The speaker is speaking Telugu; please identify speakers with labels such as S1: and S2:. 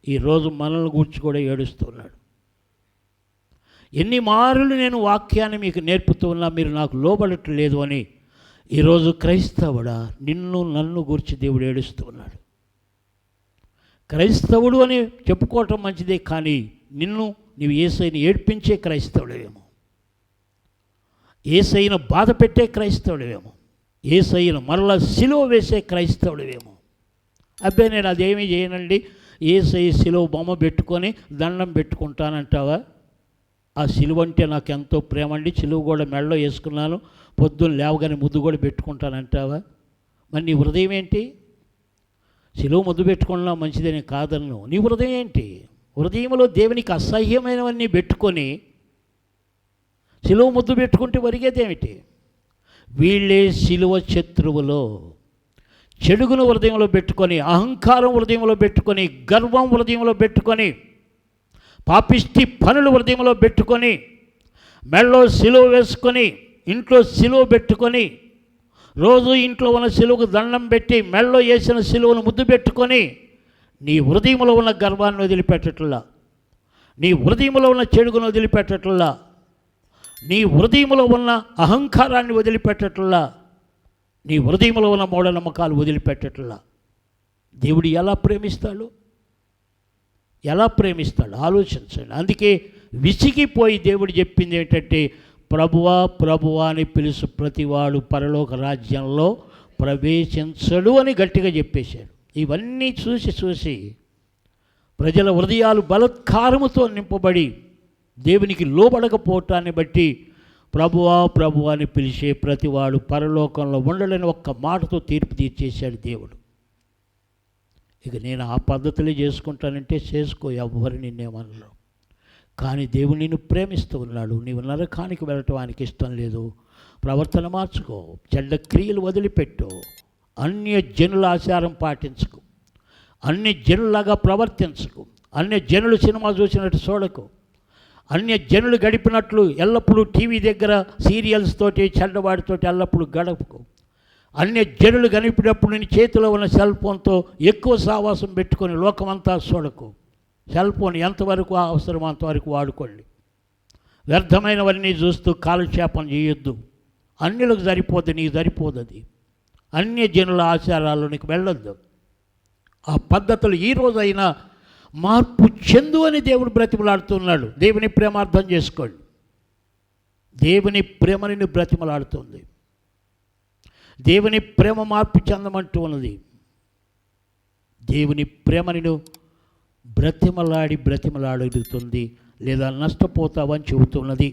S1: ఈరోజు మనల్ని గూర్చి కూడా ఏడుస్తున్నాడు. ఎన్ని మారులు నేను వాక్యాన్ని మీకు నేర్పుతూ ఉన్నా మీరు నాకు లోబడట్లేదు అని ఈరోజు క్రైస్తవుడా నిన్ను నన్ను గూర్చి దేవుడు ఏడుస్తూ ఉన్నాడు. క్రైస్తవుడు అని చెప్పుకోవటం మంచిదే, కానీ నీవు యేసయ్యని ఏడ్పించే క్రైస్తవుడేమో, యేసయ్యను బాధ పెట్టే క్రైస్తవుడేమో, యేసయ్యను మరలా సిలువ వేసే క్రైస్తవుడేమో. అబ్బే నేను అదేమీ చేయనండి, యేసయ్య సిలువ బొమ్మ పెట్టుకొని దండం పెట్టుకుంటానంటావా? ఆ సిలువ అంటే నాకు ఎంతో ప్రేమ అండి, సిలువ కూడా మెడలో వేసుకున్నాను, పొద్దున్న లేవగానే ముద్దు కూడా పెట్టుకుంటానంటావా? మరి నీ హృదయం ఏంటి? సిలువ ముద్దు పెట్టుకున్నా మంచిదని కాదన్ను, నీ హృదయం ఏంటి? హృదయంలో దేవునికి అసహ్యమైనవన్నీ పెట్టుకొని సిలువ ముద్దు పెట్టుకుంటే ఒరిగేదేమిటి? వీళ్ళే సిలువ శత్రువులో చెడుగును హృదయంలో పెట్టుకొని, అహంకారం హృదయంలో పెట్టుకొని, గర్వం హృదయంలో పెట్టుకొని, పాపిష్టి పనులు హృదయంలో పెట్టుకొని, మెడలో సిలువ వేసుకొని, ఇంట్లో సిలువ పెట్టుకొని, రోజు ఇంట్లో ఉన్న సిలువకు దండం పెట్టి మెడలో వేసిన సిలువను ముద్దు పెట్టుకొని, నీ హృదయంలో ఉన్న గర్వాన్ని వదిలిపెట్టట్లా, నీ హృదయంలో ఉన్న చెడుగును వదిలిపెట్టట్లా, నీ హృదయంలో ఉన్న అహంకారాన్ని వదిలిపెట్టట్లా, నీ హృదయంలో ఉన్న మూఢనమ్మకాలు వదిలిపెట్టట్లా. దేవుడు ఎలా ప్రేమిస్తాడు? ఎలా ప్రేమిస్తాడు ఆలోచించండి. అందుకే విసిగిపోయి దేవుడు చెప్పింది ఏంటంటే, ప్రభువా ప్రభువా అని పిలుసు ప్రతివాడు పరలోక రాజ్యంలో ప్రవేశించడు అని గట్టిగా చెప్పేశాడు. ఇవన్నీ చూసి ప్రజల హృదయాలు బలత్కారముతో నింపబడి దేవునికి లోబడకపోవటాన్ని బట్టి ప్రభువా ప్రభువా అని పిలిచే ప్రతివాడు పరలోకంలో ఉండలేని ఒక్క మాటతో తీర్పు తీర్చేశాడు దేవుడు. ఇక నేను ఆ పద్ధతులే చేసుకుంటానంటే చేసుకో, ఎవ్వరు నిన్నేమనరు. కానీ దేవుడు నిన్ను ప్రేమిస్తూ ఉన్నాడు. నీవు నరకానికి వెళ్ళటం ఆయనకి ఇష్టం లేదు. ప్రవర్తన మార్చుకో, చెడ్డ క్రియలు వదిలిపెట్టు, అన్య జనుల ఆచారం పాటించుకు, అన్య జనులాగా ప్రవర్తించకు, అన్య జనులు సినిమా చూసినట్టు చూడకు, అన్య జనులు గడిపినట్లు ఎల్లప్పుడూ టీవీ దగ్గర సీరియల్స్ తోటి చెడ్డవాడితోటి ఎల్లప్పుడూ గడపకు. అన్య జనులు గడిపినప్పుడు నీ చేతిలో ఉన్న సెల్ ఫోన్తో ఎక్కువ సావాసం పెట్టుకొని లోకమంతా చూడకు. సెల్ ఫోన్ ఎంతవరకు అవసరమో అంతవరకు వాడుకోండి. వ్యర్థమైనవన్నీ చూస్తూ కాలక్షేపం చేయొద్దు. అన్యులకు సరిపోద్ది, నీకు సరిపోదు. అది అన్య జనుల ఆచారాల్లోనికి వెళ్ళొద్దు. ఆ పద్ధతులు ఈ రోజైనా మార్పు చెందు అని దేవుడు బ్రతిమలాడుతున్నాడు. దేవుని ప్రేమ అర్థం చేసుకోండి. దేవుని ప్రేమ నిన్ను బ్రతిమలాడుతుంది. దేవుని ప్రేమ మార్పు చెందమంటూ ఉన్నది. దేవుని ప్రేమ నిన్ను బ్రతిమలాడుతుంది, లేదా నష్టపోతావని చెబుతున్నది.